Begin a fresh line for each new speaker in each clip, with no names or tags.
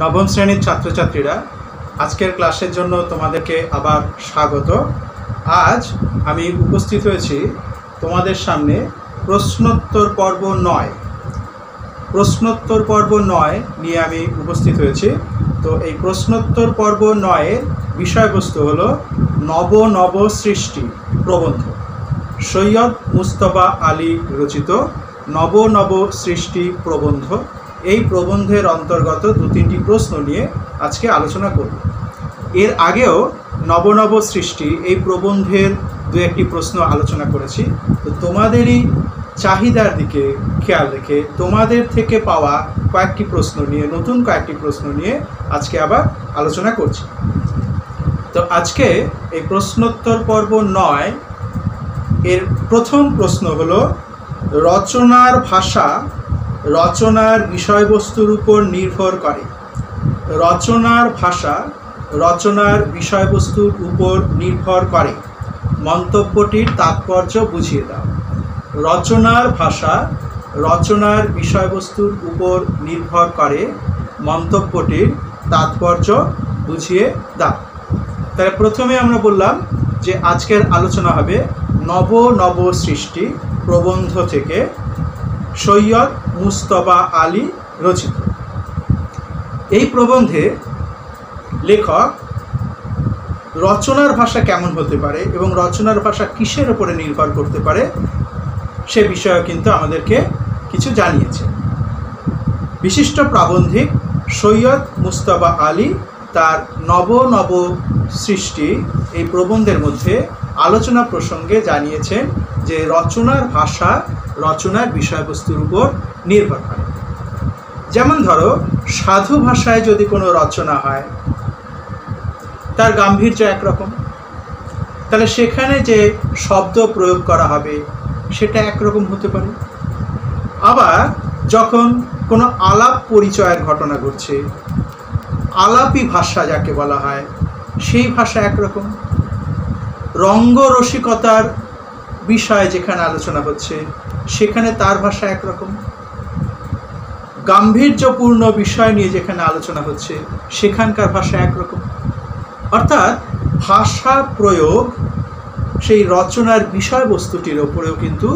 নবম শ্রেণীর ছাত্রছাত্রীরা, আজকের ক্লাসের জন্য তোমাদেরকে আবার স্বাগত। আজ আমি উপস্থিত হয়েছি তোমাদের সামনে প্রশ্নোত্তর পর্ব 9 প্রশ্নোত্তর পর্ব 9 নিয়ে আমি উপস্থিত হয়েছি। তো এই প্রশ্নোত্তর পর্ব 9-এর বিষয়বস্তু হলো নব নব সৃষ্টি প্রবন্ধ। সৈয়দ মুস্তফা আলী রচিত নব নব সৃষ্টি প্রবন্ধ। এই প্রবন্ধের অন্তর্গত 2-3টি প্রশ্ন নিয়ে আজকে আলোচনা করব। এর আগেও নব নব সৃষ্টি এই প্রবন্ধের 2-1টি প্রশ্ন আলোচনা করেছি। তো তোমাদেরই চাহিদার দিকে খেয়াল রেখে তোমাদের থেকে পাওয়া কয়েকটি প্রশ্ন নিয়ে, নতুন কয়েকটি প্রশ্ন নিয়ে আজকে আবার আলোচনা করছি। তো আজকে এই প্রশ্নোত্তর পর্ব 9 এর প্রথম প্রশ্ন হলো, রচনার ভাষা রচনার বিষয়বস্তুর উপর নির্ভর করে। রচনার ভাষা রচনার বিষয়বস্তুর উপর নির্ভর করে। মন্তব্যটির তাৎপর্য বুঝিয়ে দাও। রচনার ভাষা রচনার বিষয়বস্তুর উপর নির্ভর করে। মন্তব্যটির তাৎপর্য বুঝিয়ে দাও। তাহলে প্রথমে আমরা বললাম যে আজকের আলোচনা হবে নব নব সৃষ্টি প্রবন্ধ থেকে, সৈয়দ মুস্তফা আলী রচিত। এই প্রবন্ধে লেখক রচনার ভাষা কেমন হতে পারে এবং রচনার ভাষা কিসের উপরে নির্ভর করতে পারে সে বিষয়ে কিন্তু আমাদেরকে কিছু জানিয়েছে। বিশিষ্ট প্রাবন্ধিক সৈয়দ মুস্তফা আলী তার নব নব সৃষ্টি এই প্রবন্ধের মধ্যে আলোচনা প্রসঙ্গে জানিয়েছেন যে রচনার ভাষা রচনার বিষয়বস্তুর উপর নির্ভর করে। যেমন ধরো, সাধু ভাষায় যদি কোনো রচনা হয় তার গাম্ভীর্য একরকম, তাহলে সেখানে যে শব্দ প্রয়োগ করা হবে সেটা একরকম হতে পারে। আবার যখন কোনো আলাপ পরিচয়ের ঘটনা ঘটছে, আলাপী ভাষা যাকে বলা হয়, সেই ভাষা একরকম। রঙ্গরসিকতার বিষয় যেখানে আলোচনা হচ্ছে সেখানে তার ভাষা একরকম। গাম্ভীর্যপূর্ণ বিষয় নিয়ে যেখানে আলোচনা হচ্ছে সেখানকার ভাষা একরকম। অর্থাৎ ভাষা প্রয়োগ সেই রচনার বিষয়বস্তুটির ওপরেও কিন্তু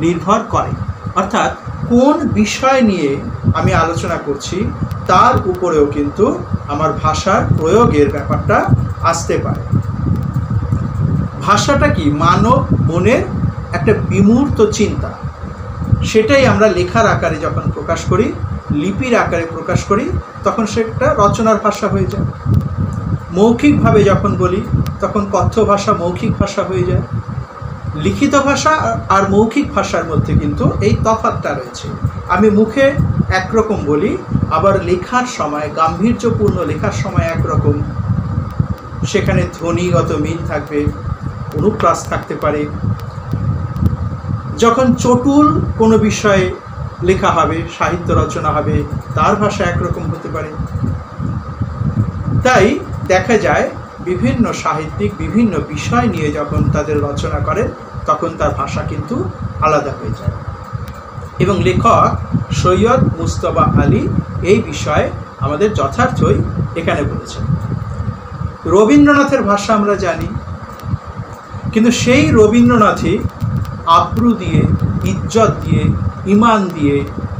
নির্ভর করে। অর্থাৎ কোন বিষয় নিয়ে আমি আলোচনা করছি তার উপরেও কিন্তু আমার ভাষার প্রয়োগের ব্যাপারটা আসতে পারে। ভাষাটা কি? মানব মনের একটা বিমূর্ত চিন্তা। সেটাই আমরা লেখার আকারে যখন প্রকাশ করি, লিপির আকারে প্রকাশ করি, তখন সেটা রচনার ভাষা হয়ে যায়। মৌখিকভাবে যখন বলি তখন কথ্য ভাষা মৌখিক ভাষা হয়ে যায়। লিখিত ভাষা আর মৌখিক ভাষার মধ্যে কিন্তু এই তফাৎটা রয়েছে। আমি মুখে একরকম বলি, আবার লেখার সময়, গাম্ভীর্যপূর্ণ লেখার সময় একরকম। সেখানে ধ্বনিগত মিল থাকবে, অনুপ্রাস থাকতে পারে। যখন চটুল কোনো বিষয়ে লেখা হবে, সাহিত্য রচনা হবে, তার ভাষা একরকম হতে পারে। তাই দেখা যায় বিভিন্ন সাহিত্যিক বিভিন্ন বিষয় নিয়ে যখন তাদের রচনা করেন তখন তার ভাষা কিন্তু আলাদা হয়ে যায়। এবং লেখক সৈয়দ মুস্তফা আলী এই বিষয়ে আমাদের যথার্থই এখানে বলেছেন। রবীন্দ্রনাথের ভাষা আমরা জানি, কিন্তু সেই রবীন্দ্রনাথই আব্রু দিয়ে, ইজ্জত দিয়ে, ইমান দিয়ে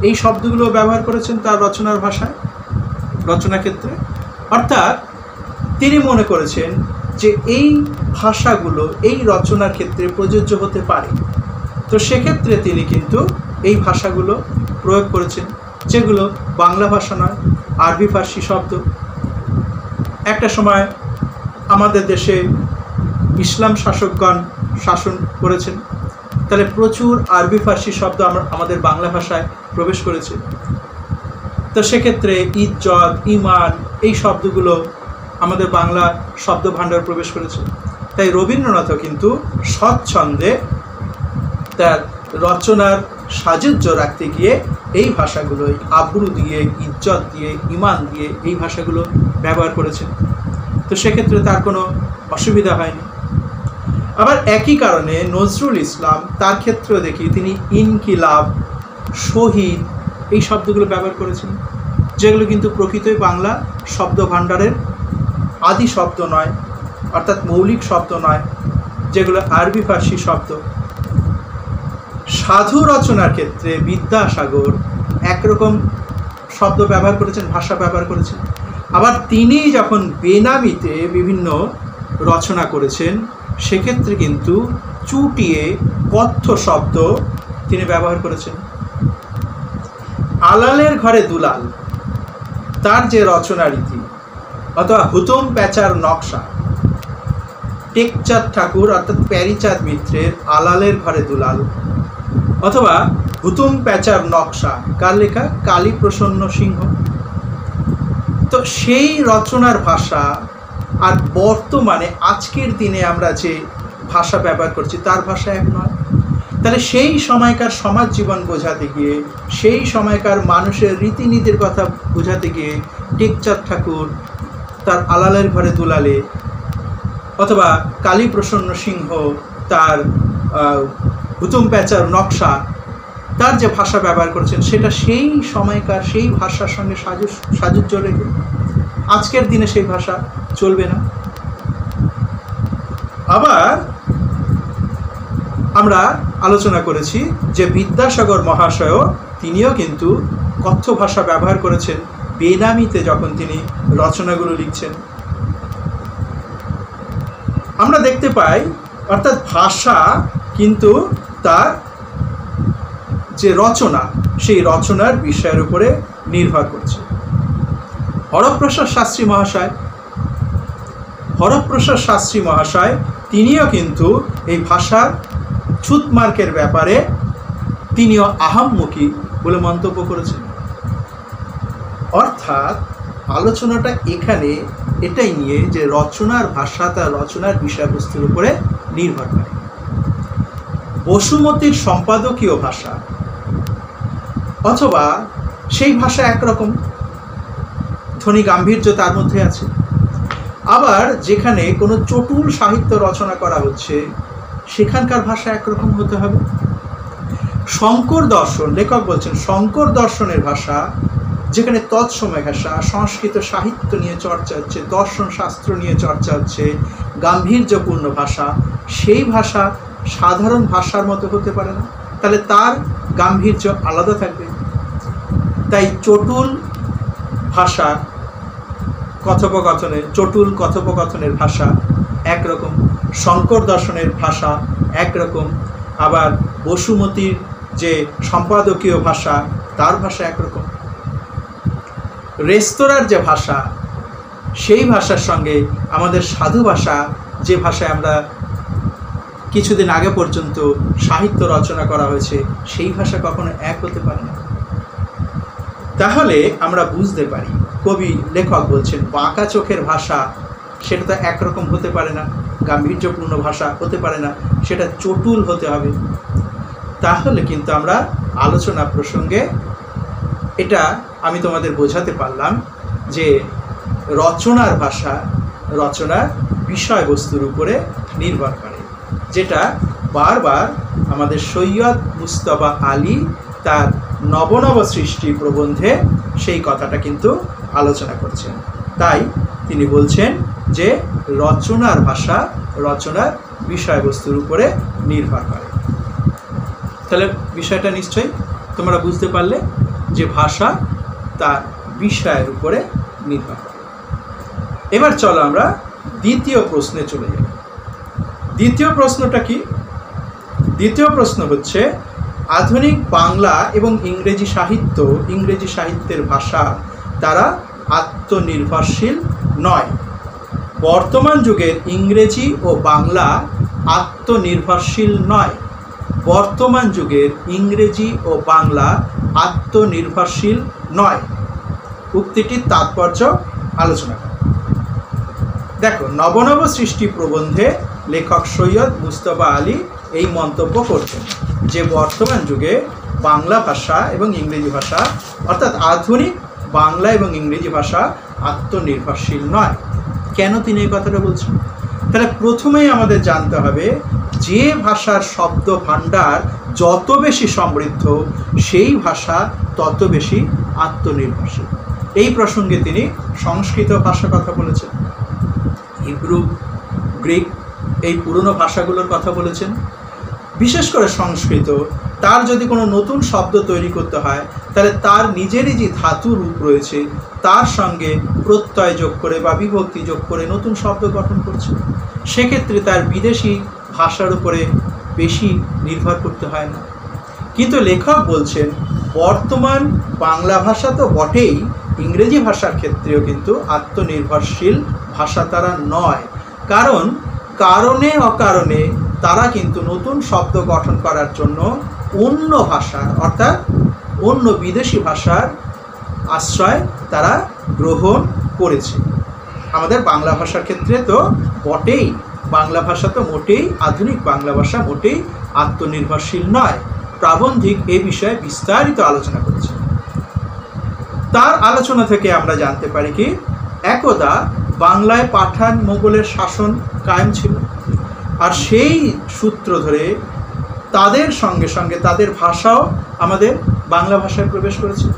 এই শব্দগুলো ব্যবহার করেছেন তার রচনার ভাষায়, রচনা ক্ষেত্রে। অর্থাৎ তিনি মনে করেছেন যে এই ভাষাগুলো এই রচনার ক্ষেত্রে প্রযোজ্য হতে পারে। তো সেক্ষেত্রে তিনি কিন্তু এই ভাষাগুলো প্রয়োগ করেছেন, যেগুলো বাংলা ভাষা নয়, আরবি ফার্সি শব্দ। একটা সময় আমাদের দেশে ইসলাম শাসকগণ শাসন করেছেন, তাহলে প্রচুর আরবি ফার্সি শব্দ আমাদের বাংলা ভাষায় প্রবেশ করেছে। তো সেক্ষেত্রে ইজ্জত, ইমান এই শব্দগুলো আমাদের বাংলা শব্দ ভাণ্ডার প্রবেশ করেছে। তাই রবীন্দ্রনাথও কিন্তু স্বচ্ছন্দে তার রচনার সাযুজ্য রাখতে গিয়ে এই ভাষাগুলোই আব্রু দিয়ে, ইজ্জত দিয়ে, ইমান দিয়ে এই ভাষাগুলো ব্যবহার করেছেন। তো সেক্ষেত্রে তার কোনো অসুবিধা হয়নি। আবার একই কারণে নজরুল ইসলাম তার ক্ষেত্রেও দেখি তিনি ইনকিলাব, শহীদ এই শব্দগুলো ব্যবহার করেছেন। যেগুলো কিন্তু প্রকৃতই বাংলা শব্দ ভাণ্ডারের আদি শব্দ নয়, অর্থাৎ মৌলিক শব্দ নয়, যেগুলো আরবি ফার্সি শব্দ। সাধু রচনার ক্ষেত্রে বিদ্যাসাগর একরকম শব্দ ব্যবহার করেছেন, ভাষা ব্যবহার করেছেন। আবার তিনি যখন বেনামিতে বিভিন্ন রচনা করেছেন সেক্ষেত্রে কিন্তু চুটিয়ে কথ্য শব্দ তিনি ব্যবহার করেছেন। আলালের ঘরে দুলাল তার যে রচনা রীতি, অথবা হুতুম প্যাঁচার নকশা, টেকচাঁদ ঠাকুর অর্থাৎ প্যারীচাঁদ মিত্রের আলালের ঘরে দুলাল, অথবা হুতুম প্যাঁচার নকশা কার লেখা? কালীপ্রসন্ন সিংহ। তো সেই রচনার ভাষা আর বর্তমানে আজকের দিনে আমরা যে ভাষা ব্যবহার করছি তার ভাষা এক নয়। তাহলে সেই সময়কার সমাজ জীবন বোঝাতে গিয়ে, সেই সময়কার মানুষের রীতিনীতির কথা বোঝাতে গিয়ে টেকচাঁদ ঠাকুর তার আলালের ঘরে দুলালে, অথবা কালীপ্রসন্ন সিংহ তার হুতুম প্যাঁচার নকশা, তার যে ভাষা ব্যবহার করেছেন সেটা সেই সময়কার সেই ভাষার সঙ্গে সাযুজ্য রেখে। আজকের দিনে সেই ভাষা চলবে না। আবার আমরা আলোচনা করেছি যে বিদ্যাসাগর মহাশয়ও তিনিও কিন্তু কথ্য ভাষা ব্যবহার করেছেন বেনামিতে যখন তিনি রচনাগুলো লিখছেন। আমরা দেখতে পাই অর্থাৎ ভাষা কিন্তু তার যে রচনা সেই রচনার বিষয়ের উপরে নির্ভর করছে। হরপ্রসাদ শাস্ত্রী মহাশয় তিনিও কিন্তু এই ভাষার ছুতমার্কের ব্যাপারে তিনিও আহাম্মুখী বলে মন্তব্য করেছেন। অর্থাৎ আলোচনাটা এখানে এটাই নিয়ে যে রচনার ভাষা তার রচনার বিষয়বস্তুর উপরে নির্ভর করে। বসুমতীর সম্পাদকীয় ভাষা অথবা সেই ভাষা একরকম, ধ্বনি গাম্ভীর্য তার মধ্যে আছে। আবার যেখানে কোনো চটুল সাহিত্য রচনা করা হচ্ছে সেখানকার ভাষা একরকম হতে হবে। শঙ্কর দর্শন, লেখক বলছেন শঙ্কর দর্শনের ভাষা যেখানে তৎসময় ভাষা, সংস্কৃত সাহিত্য নিয়ে চর্চা হচ্ছে, দর্শন শাস্ত্র নিয়ে চর্চা হচ্ছে, গাম্ভীর্যপূর্ণ ভাষা, সেই ভাষা সাধারণ ভাষার মতো হতে পারে না, তাহলে তার গাম্ভীর্য আলাদা থাকবে। তাই চটুল ভাষা চটুল কথোপকথনের ভাষা একরকম, শঙ্কর দর্শনের ভাষা একরকম, আবার বসুমতীর যে সম্পাদকীয় ভাষা তার ভাষা একরকম। রেস্তোরাঁর যে ভাষা সেই ভাষার সঙ্গে আমাদের সাধু ভাষা, যে ভাষায় আমরা কিছুদিন আগে পর্যন্ত সাহিত্য রচনা করা হয়েছে, সেই ভাষা কখনো এক হতে পারে না। তাহলে আমরা বুঝতে পারি কবি লেখক বলছেন বাঁকা চোখের ভাষা সেটা তো একরকম হতে পারে না, গাম্ভীর্যপূর্ণ ভাষা হতে পারে না, সেটা চটুল হতে হবে। তাহলে কিন্তু আমরা আলোচনা প্রসঙ্গে এটা আমি তোমাদের বোঝাতে পারলাম যে রচনার ভাষা রচনার বিষয়বস্তুর উপরে নির্ভর করে, যেটা বারবার আমাদের সৈয়দ মুস্তফা আলী তার নবনব সৃষ্টি প্রবন্ধে সেই কথাটা কিন্তু আলোচনা করছেন। তাই তিনি বলছেন যে রচনার ভাষা রচনার বিষয়বস্তুর উপরে নির্ভর করে। তাহলে বিষয়টা নিশ্চয়ই তোমরা বুঝতে পারলে যে ভাষা তার বিষয়ের উপরে নির্ভর করে। এবার চলো আমরা দ্বিতীয় প্রশ্নে চলে যাই। দ্বিতীয় প্রশ্নটা কি? দ্বিতীয় প্রশ্ন হচ্ছে আধুনিক বাংলা এবং ইংরেজি সাহিত্যের ভাষা তারা আত্মনির্ভরশীল নয়। বর্তমান যুগের ইংরেজি ও বাংলা আত্মনির্ভরশীল নয়। বর্তমান যুগের ইংরেজি ও বাংলা আত্মনির্ভরশীল নয়। উক্তিটির তাৎপর্য আলোচনা করা। দেখো, নবনব সৃষ্টি প্রবন্ধে লেখক সৈয়দ মুস্তফা আলী এই মন্তব্য করছেন যে বর্তমান যুগে বাংলা ভাষা এবং ইংরেজি ভাষা অর্থাৎ আধুনিক বাংলা এবং ইংরেজি ভাষা আত্মনির্ভরশীল নয়। কেন তিনি এই কথাটা বলছেন? তাহলে প্রথমেই আমাদের জানতে হবে যে ভাষার শব্দ ভাণ্ডার যত বেশি সমৃদ্ধ সেই ভাষা তত বেশি আত্মনির্ভরশীল। এই প্রসঙ্গে তিনি সংস্কৃত ভাষার কথা বলেছেন, হিব্রু, গ্রিক, এই পুরনো ভাষাগুলোর কথা বলেছেন। বিশেষ করে সংস্কৃত, তার যদি কোনো নতুন শব্দ তৈরি করতে হয় তাহলে তার নিজেরই যে ধাতু রূপ রয়েছে তার সঙ্গে প্রত্যয় যোগ করে বা বিভক্তি যোগ করে নতুন শব্দ গঠন করছে। সেক্ষেত্রে তার বিদেশি ভাষার উপরে বেশি নির্ভর করতে হয় না। কিন্তু লেখক বলছেন বর্তমান বাংলা ভাষা তো বটেই, ইংরেজি ভাষার ক্ষেত্রেও কিন্তু আত্মনির্ভরশীল ভাষা তারা নয়। কারণ কারণে অকারণে তারা কিন্তু নতুন শব্দ গঠন করার জন্য অন্য ভাষার অর্থাৎ অন্য বিদেশি ভাষার আশ্রয় তারা গ্রহণ করেছে। আমাদের বাংলা ভাষার ক্ষেত্রে তো বটেই, বাংলা ভাষা তো মোটেই, আধুনিক বাংলা ভাষা মোটেই আত্মনির্ভরশীল নয়। প্রাবন্ধিক এ বিষয়ে বিস্তারিত আলোচনা করেছে। তার আলোচনা থেকে আমরা জানতে পারি কি একদা বাংলায় পাঠান মোগলের শাসন কায়েম ছিল, আর সেই সূত্র ধরে তাদের সঙ্গে সঙ্গে তাদের ভাষাও আমাদের বাংলা ভাষায় প্রবেশ করেছে।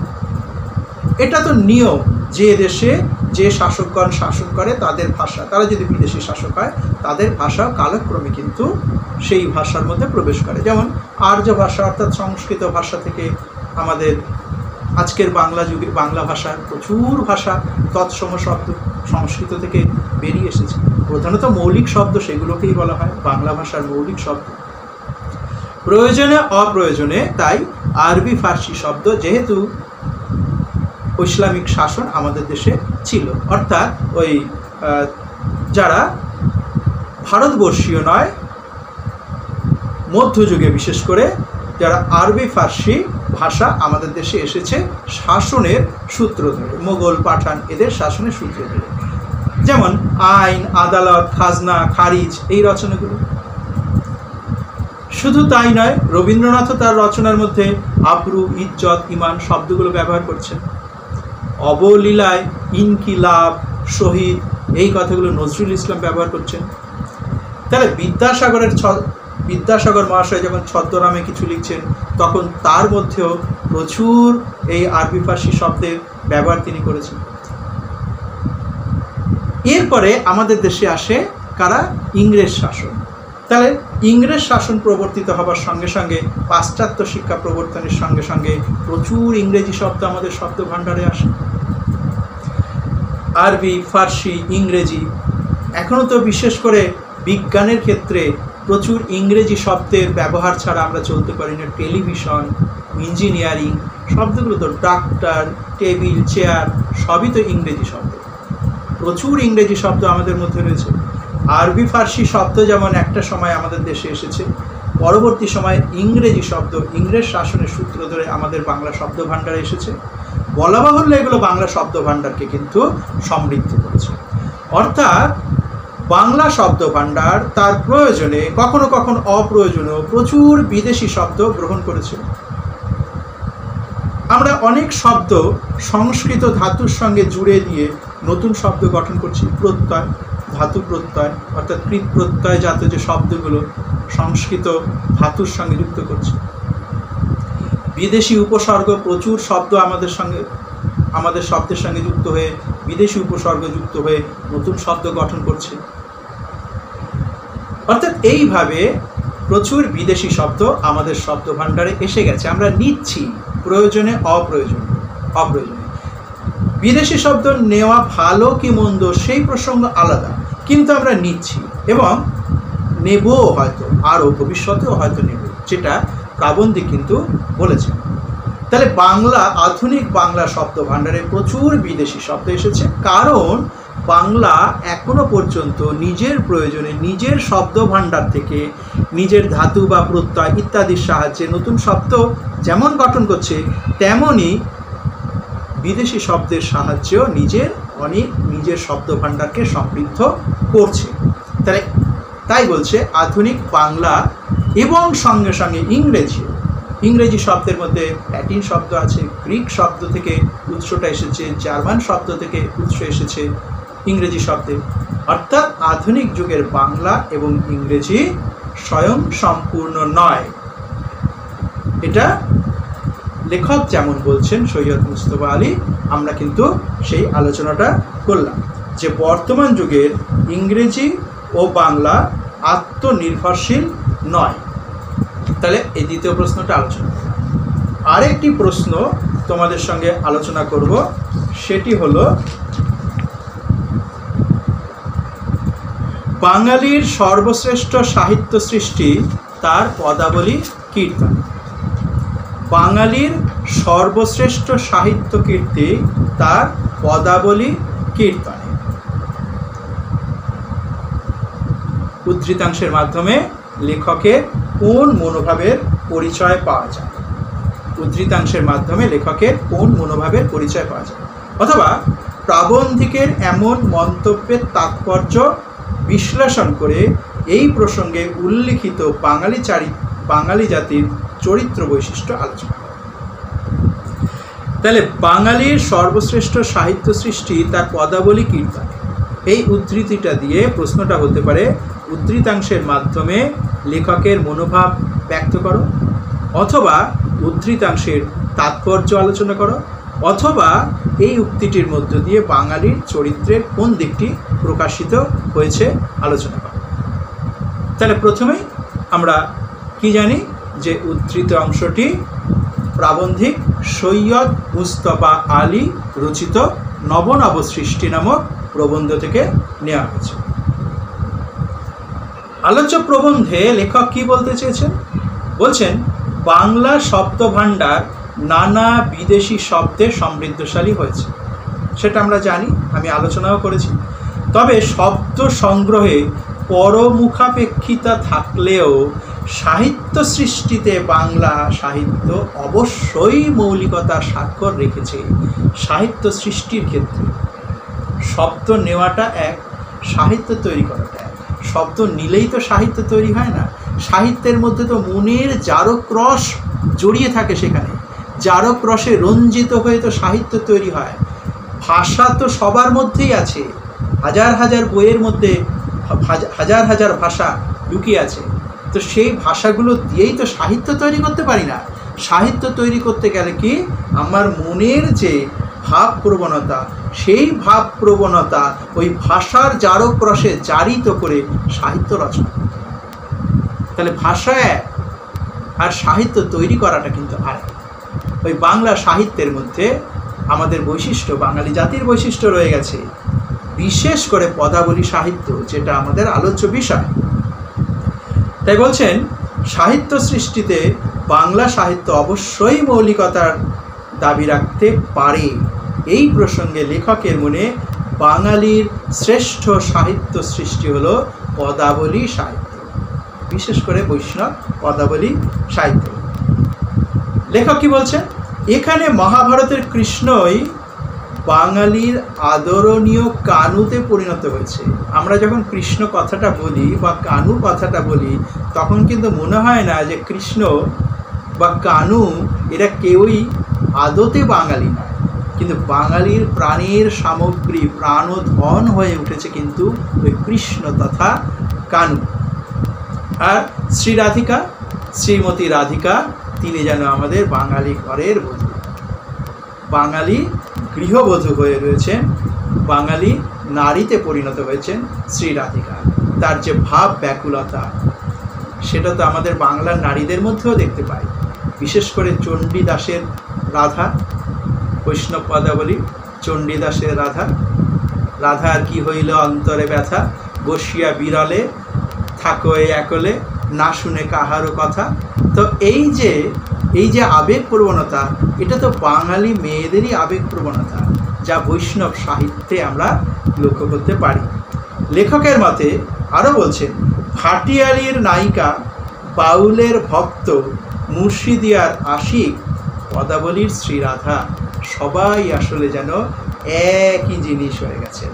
এটা তো নিয়ম, যে দেশে যে শাসকগণ শাসন করে তাদের ভাষা, তারা যদি বিদেশি শাসক হয় তাদের ভাষা কালক্রমে কিন্তু সেই ভাষার মধ্যে প্রবেশ করে। যেমন আর্য ভাষা অর্থাৎ সংস্কৃত ভাষা থেকে আমাদের আজকের বাংলা যুগে বাংলা ভাষার প্রচুর ভাষা তৎসম শব্দ সংস্কৃত থেকে বেরিয়ে এসেছে। প্রধানত মৌলিক শব্দ সেগুলোকেই বলা হয় বাংলা ভাষার মৌলিক শব্দ। প্রয়োজনে অপ্রয়োজনে তাই আরবি ফার্সি শব্দ, যেহেতু ইসলামিক শাসন আমাদের দেশে ছিল, অর্থাৎ ওই যারা ভারতবর্ষীয় নয়, মধ্যযুগে বিশেষ করে যারা আরবি ফার্সি ভাষা আমাদের দেশে এসেছে শাসনের সূত্র ধরে, মোগল পাঠান এদের শাসনের সূত্র ধরে। যেমন আইন, আদালত, খাজনা, খারিজ, এই রচনাগুলো। শুধু তাই নয়, রবীন্দ্রনাথও তার রচনার মধ্যে আবরু, ইজ্জত, ইমান শব্দগুলো ব্যবহার করছেন। অবলীলায় ইনকিলাব, শহীদ, এই কথাগুলো নজরুল ইসলাম ব্যবহার করছেন। তাহলে বিদ্যাসাগর মহাশয় যখন ছদ্মনামে কিছু লিখছেন তখন তার মধ্যেও প্রচুর এই আরবি ফার্সি শব্দের ব্যবহার তিনি করেছেন। এরপরে আমাদের দেশে আসে কারা? ইংরেজ শাসন। তাহলে ইংরেজ শাসন প্রবর্তিত হবার সঙ্গে সঙ্গে পাশ্চাত্য শিক্ষা প্রবর্তনের সঙ্গে সঙ্গে প্রচুর ইংরেজি শব্দ আমাদের শব্দ ভাণ্ডারে আসে। আরবি, ফার্সি, ইংরেজি। এখনও তো বিশেষ করে বিজ্ঞানের ক্ষেত্রে প্রচুর ইংরেজি শব্দের ব্যবহার ছাড়া আমরা চলতে পারি না। টেলিভিশন, ইঞ্জিনিয়ারিং শব্দগুলো তো, ডাক্তার, টেবিল, চেয়ার সবই তো ইংরেজি শব্দ। প্রচুর ইংরেজি শব্দ আমাদের মধ্যে রয়েছে। আরবি ফার্সি শব্দ যেমন একটা সময় আমাদের দেশে এসেছে, পরবর্তী সময়ে ইংরেজি শব্দ ইংরেজ শাসনের সূত্র ধরে আমাদের বাংলা শব্দ ভাণ্ডারে এসেছে। বলা বাহুল্য এগুলো বাংলা শব্দ ভাণ্ডারকে কিন্তু সমৃদ্ধ করেছে। অর্থাৎ বাংলা শব্দ ভাণ্ডার তার প্রয়োজনে কখনো কখনো অপ্রয়োজনীয় প্রচুর বিদেশি শব্দ গ্রহণ করেছে। আমরা অনেক শব্দ সংস্কৃত ধাতুর সঙ্গে জুড়ে দিয়ে নতুন শব্দ গঠন করছি। প্রত্যয়, ধাতু প্রত্যয় অর্থাৎ কৃত প্রত্যয় জাত যে শব্দগুলো সংস্কৃত ধাতুর সঙ্গে যুক্ত করছে। বিদেশি উপসর্গ, প্রচুর শব্দ আমাদের শব্দের সঙ্গে যুক্ত হয়ে বিদেশি উপসর্গ যুক্ত হয়ে নতুন শব্দ গঠন করছে। অর্থাৎ এইভাবে প্রচুর বিদেশি শব্দ আমাদের শব্দ ভাণ্ডারে এসে গেছে। আমরা নিচ্ছি প্রয়োজনে অপ্রয়োজনে। বিদেশি শব্দ নেওয়া ভালো কি মন্দ সেই প্রসঙ্গ আলাদা, কিন্তু আমরা নিচ্ছি এবং নেবও, হয়তো আরও ভবিষ্যতেও হয়তো নেব, যেটা প্রাবন্ধিক কিন্তু বলেছেন। তাহলে বাংলা, আধুনিক বাংলা শব্দ ভাণ্ডারে প্রচুর বিদেশি শব্দ এসেছে, কারণ বাংলা এখনো পর্যন্ত নিজের প্রয়োজনে নিজের শব্দ ভাণ্ডার থেকে নিজের ধাতু বা প্রত্যয় ইত্যাদির সাহায্যে নতুন শব্দ যেমন গঠন করছে, তেমনই বিদেশি শব্দের সাহায্যেও নিজের শব্দ ভাণ্ডারকে সমৃদ্ধ করছে। তাই বলছে আধুনিক বাংলা এবং সঙ্গে সঙ্গে ইংরেজি শব্দের মধ্যে ল্যাটিন শব্দ আছে, গ্রিক শব্দ থেকে উৎসটা এসেছে, জার্মান শব্দ থেকে উৎস এসেছে, ইংরেজি শব্দে, অর্থাৎ আধুনিক যুগের বাংলা এবং ইংরেজি স্বয়ং সম্পূর্ণ নয়। এটা লেখক যেমন বলছেন সৈয়দ মুস্তফা আলী, আমরা কিন্তু সেই আলোচনাটা করলাম যে বর্তমান যুগের ইংরেজি ও বাংলা আত্মনির্ভরশীল নয়। তাহলে এই দ্বিতীয় প্রশ্নটা আলোচনা করব। আরেকটি প্রশ্ন তোমাদের সঙ্গে আলোচনা করব, সেটি হলো বাঙালির সর্বশ্রেষ্ঠ সাহিত্য সৃষ্টি তার পদাবলী কীর্তন। বাঙালির সর্বশ্রেষ্ঠ সাহিত্য কীর্তি তার পদাবলী কীর্তনে। উদ্ধৃতাংশের মাধ্যমে লেখকের কোন মনোভাবের পরিচয় পাওয়া যায়? উদ্ধৃতাংশের মাধ্যমে লেখকের কোন মনোভাবের পরিচয় পাওয়া যায়, অথবা প্রাবন্ধিকের এমন মন্তব্যের তাৎপর্য বিশ্লেষণ করে এই প্রসঙ্গে উল্লিখিত বাঙালি জাতির চরিত্র বৈশিষ্ট্য আলোচনা করা। তাহলে বাঙালির সর্বশ্রেষ্ঠ সাহিত্য সৃষ্টি তার পদাবলী কীর্তন, এই উদ্ধৃতিটা দিয়ে প্রশ্নটা হতে পারে উদ্ধৃতাংশের মাধ্যমে লেখকের মনোভাব ব্যক্ত করো, অথবা উদ্ধৃতাংশের তাৎপর্য আলোচনা করো, অথবা এই উক্তিটির মধ্য দিয়ে বাঙালির চরিত্রের কোন দিকটি প্রকাশিত হয়েছে আলোচনা করো। তাহলে প্রথমেই আমরা কি জানি যে উদ্ধৃত অংশটি প্রাবন্ধিক সৈয়দ মুস্তফা আলী রচিত নবনব সৃষ্টি নামক প্রবন্ধ থেকে নেওয়া হয়েছে। আলোচ্য প্রবন্ধে লেখক কি বলতে চেয়েছেন? বলছেন বাংলা শব্দভাণ্ডার নানা বিদেশি শব্দে সমৃদ্ধশালী হয়েছে, সেটা আমরা জানি, আমি আলোচনাও করেছি। তবে শব্দ সংগ্রহে পরমুখাপেক্ষিতা থাকলেও সাহিত্য সৃষ্টিতে বাংলা সাহিত্য অবশ্যই মৌলিকতার স্বাক্ষর রেখেছে। সাহিত্য সৃষ্টির ক্ষেত্রে শব্দ নেওয়াটা এক, সাহিত্য তৈরি করাটা এক। শব্দ নিলেই তো সাহিত্য তৈরি হয় না, সাহিত্যের মধ্যে তো মনের জারক রস জড়িয়ে থাকে, সেখানে জারক রসে রঞ্জিত হয়ে তো সাহিত্য তৈরি হয়। ভাষা তো সবার মধ্যেই আছে, হাজার হাজার বইয়ের মধ্যে হাজার হাজার ভাষা লুকিয়ে আছে, তো সেই ভাষাগুলো দিয়েই তো সাহিত্য তৈরি করতে পারি না। সাহিত্য তৈরি করতে গেলে কি আমার মনের যে ভাব প্রবণতা, সেই ভাব প্রবণতা ওই ভাষার জারক রসে জারিত করে সাহিত্য রচনা করতে হয়। তাহলে ভাষা এক আর সাহিত্য তৈরি করাটা কিন্তু আরেক। ওই বাংলা সাহিত্যের মধ্যে আমাদের বৈশিষ্ট্য, বাঙালি জাতির বৈশিষ্ট্য রয়ে গেছে, বিশেষ করে পদাবলী সাহিত্য, যেটা আমাদের আলোচ্য বিষয়। তাই বলছেন সাহিত্য সৃষ্টিতে বাংলা সাহিত্য অবশ্যই মৌলিকতার দাবি রাখতে পারে। এই প্রসঙ্গে লেখকের মনে বাঙালির শ্রেষ্ঠ সাহিত্য সৃষ্টি হলো পদাবলী সাহিত্য, বিশেষ করে বৈষ্ণব পদাবলী সাহিত্য। লেখক কি বলছেন? এখানে মহাভারতের কৃষ্ণই বাঙালির আদরণীয় কানুতে পরিণত হয়েছে। আমরা যখন কৃষ্ণ কথাটা বলি বা কানু কথাটা বলি, তখন কিন্তু মনে হয় না যে কৃষ্ণ বা কানু এরা কেউই আদতে বাঙালি নয়, কিন্তু বাঙালির প্রাণের সামগ্রী, প্রাণধন হয়ে উঠেছে কিন্তু ওই কৃষ্ণ তথা কানু। আর শ্রী রাধিকা, শ্রীমতী রাধিকা, তিনি যেন আমাদের বাঙালি ঘরের বধূ, বাঙালি গৃহবধূ হয়ে রয়েছেন, বাঙালি নারীতে পরিণত হয়েছেন শ্রী রাধিকা। তার যে ভাব ব্যাকুলতা, সেটা তো আমাদের বাংলার নারীদের মধ্যেও দেখতে পাই, বিশেষ করে চণ্ডীদাসের রাধা, বৈষ্ণব পদাবলী চণ্ডীদাসের রাধা। রাধার কি হইল অন্তরে ব্যথা, বসিয়া বিরলে থাকো একলে, না শুনে কাহারও কথা। তো এই যে আবেগ প্রবণতা, এটা তো বাঙালি মেয়েদেরই আবেগ প্রবণতা, যা বৈষ্ণব সাহিত্যে আমরা লক্ষ্য করতে পারি। লেখকের মতে আরও বলছেন, ভাটিয়ালির নায়িকা, বাউলের ভক্ত, মুর্শিদিয়ার আশিক, পদাবলীর শ্রীরাধা, সবাই আসলে যেন একই জিনিস হয়ে গেছেন,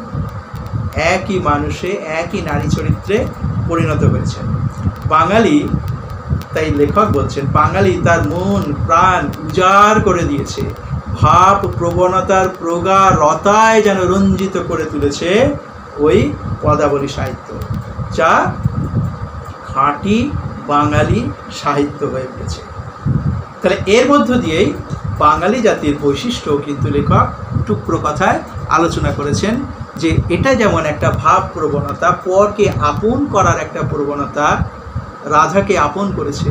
একই মানুষে, একই নারী চরিত্রে পরিণত হয়েছেন। বাঙালি, তাই লেখক বলছেন, বাঙালি তার মন প্রাণ উজাড় করে দিয়েছে ভাব প্রবণতার প্রগাঢ়তায় যেন রঞ্জিত করে তুলেছে ওই পদাবলী সাহিত্য, যা খাঁটি বাঙালি সাহিত্য হয়ে উঠেছে। তাহলে এর মধ্য দিয়েই বাঙালি জাতির বৈশিষ্ট্য কিন্তু লেখক টুকরো কথায় আলোচনা করেছেন, যে এটা যেমন একটা ভাব প্রবণতা, পরকে আপন করার একটা প্রবণতা, রাধাকে আপন করেছে,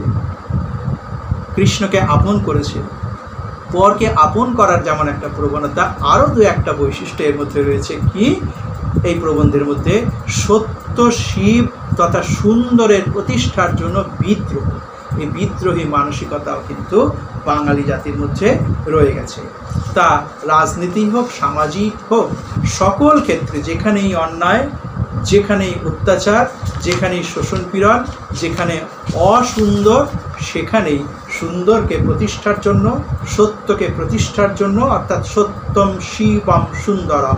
কৃষ্ণকে আপন করেছে, পরকে আপন করার যেমন একটা প্রবণতা, আরও দু একটা বৈশিষ্ট্য এর মধ্যে রয়েছে। কি এই প্রবন্ধের মধ্যে? সত্য, শিব তথা সুন্দরের প্রতিষ্ঠার জন্য বিদ্রোহ, এই বিদ্রোহী মানসিকতাও কিন্তু বাঙালি জাতির মধ্যে রয়ে গেছে। তা রাজনীতি হোক, সামাজিক হোক, সকল ক্ষেত্রে যেখানেই অন্যায়, যেখানেই অত্যাচার, যেখানেই শোষণ পীড়ন, যেখানে অসুন্দর, সেখানেই সুন্দরকে প্রতিষ্ঠার জন্য, সত্যকে প্রতিষ্ঠার জন্য, অর্থাৎ সত্যম শিবম সুন্দরম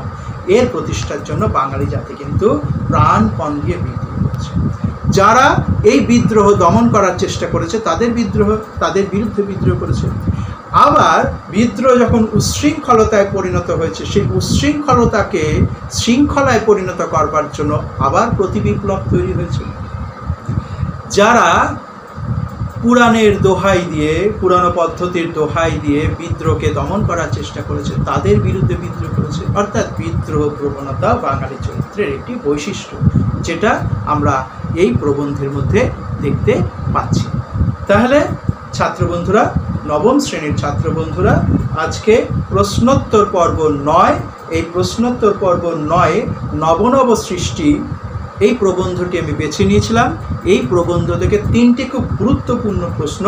এর প্রতিষ্ঠার জন্য বাঙালি জাতি কিন্তু প্রাণপণ দিয়ে বিদ্রোহ করেছে। যারা এই বিদ্রোহ দমন করার চেষ্টা করেছে তাদের বিরুদ্ধে বিদ্রোহ করেছে। আবার বিদ্রোহ যখন উচ্ছৃঙ্খলতায় পরিণত হয়েছে, সেই উচ্ছৃঙ্খলতাকে শৃঙ্খলায় পরিণত করবার জন্য আবার প্রতিবিপ্লব তৈরি হয়েছে। যারা পুরাণের দোহাই দিয়ে, পুরানো পদ্ধতির দোহাই দিয়ে বিদ্রোহকে দমন করার চেষ্টা করেছে, তাদের বিরুদ্ধে বিদ্রোহ করেছে। অর্থাৎ বিদ্রোহ প্রবণতা বাঙালি চরিত্রের একটি বৈশিষ্ট্য, যেটা আমরা এই প্রবন্ধের মধ্যে দেখতে পাচ্ছি। তাহলে ছাত্র বন্ধুরা, নবম শ্রেণীর ছাত্র বন্ধুরা, আজকে প্রশ্নোত্তর পর্ব 9, এই প্রশ্নোত্তর পর্ব 9 নবনব সৃষ্টি এই প্রবন্ধটি আমি বেছে নিয়েছিলাম। এই প্রবন্ধ থেকে 3টি খুব গুরুত্বপূর্ণ প্রশ্ন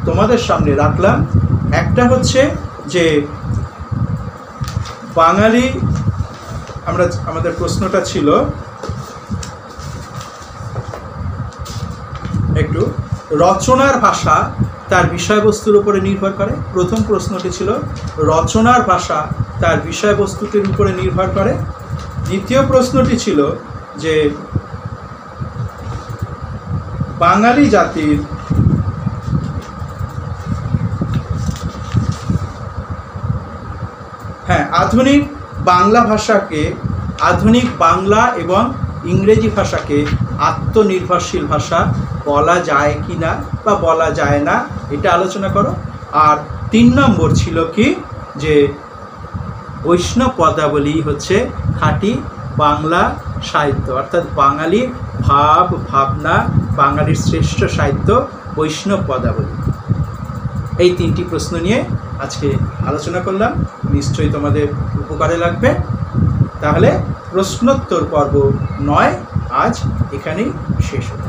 তোমাদের সামনে রাখলাম। একটা হচ্ছে যে বাঙালি, আমাদের প্রশ্নটা ছিল একটু রচনার ভাষা তার বিষয়বস্তুর উপরে নির্ভর করে। প্রথম প্রশ্নটি ছিল রচনার ভাষা তার বিষয়বস্তুটির উপরে নির্ভর করে। দ্বিতীয় প্রশ্নটি ছিল যে বাঙালি জাতির আধুনিক বাংলা ভাষাকে, আধুনিক বাংলা এবং ইংরেজি ভাষাকে আত্মনির্ভরশীল ভাষা বলা যায় কি না বা বলা যায় না, এটা আলোচনা করো। আর 3 নম্বর ছিল কি, যে বৈষ্ণব পদাবলী হচ্ছে খাঁটি বাংলা সাহিত্য, অর্থাৎ বাঙালির ভাব ভাবনা, বাঙালির শ্রেষ্ঠ সাহিত্য বৈষ্ণব পদাবলী। এই 3টি প্রশ্ন নিয়ে আজকে আলোচনা করলাম, নিশ্চয়ই তোমাদের উপকারে লাগবে। তাহলে প্রশ্নোত্তর পর্ব 9 আজ এখানেই শেষ হলো।